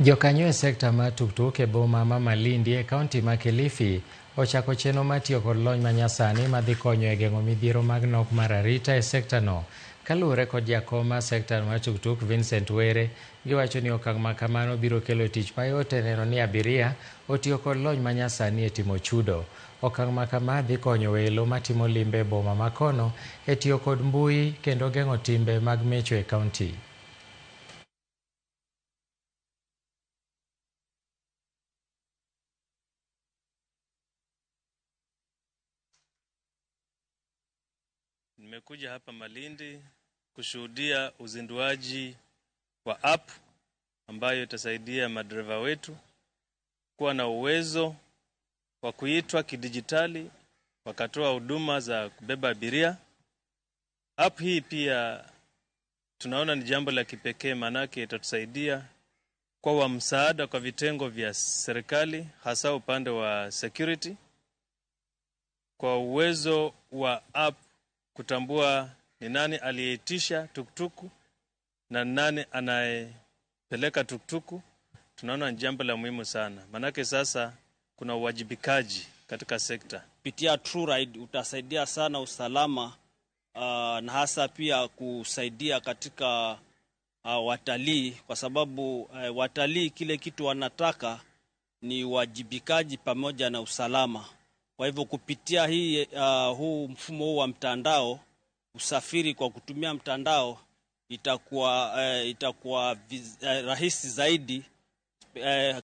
Jokanyo e sekta mar tuktuk e boma ma Malindi e kaunti ma Kilifi ochako chenro mar tiyo kod lony manyasani madhi konyo e geng'o midhiero mag nok mar arita e sekta no. Kaluwore kod jakom mar sekta mar tuktuk Vincent Were, giwacho ni okang' ma kamano biro kelo tich mayot e neno ni abiria otiyo kod lony manyasani e timo chudo. Okang' ma kama dhi konyo welo matimo limbe e boma ma kono e tiyo kod mbui kendo geng'o timbe mag mecho e kaunti. Nimekuja hapa Malindi kushuhudia uzinduaji wa app ambayo itasaidia madereva wetu kuwa na uwezo wa kuitwa kidijitali wakatoa huduma za kubeba abiria. App hii pia tunaona ni jambo la kipekee, manake itatusaidia kwa msaada kwa vitengo vya serikali, hasa upande wa security, kwa uwezo wa app kutambua ni nani aliyeitisha tuktuku na nani anayepeleka tuktuku. Tunaona ni jambo la muhimu sana, manake sasa kuna uwajibikaji katika sekta. Kupitia TrueRide utasaidia sana usalama na hasa pia kusaidia katika watalii, kwa sababu watalii kile kitu wanataka ni uwajibikaji pamoja na usalama. Kwa hivyo kupitia huu mfumo huu wa mtandao, usafiri kwa kutumia mtandao itakuwa rahisi zaidi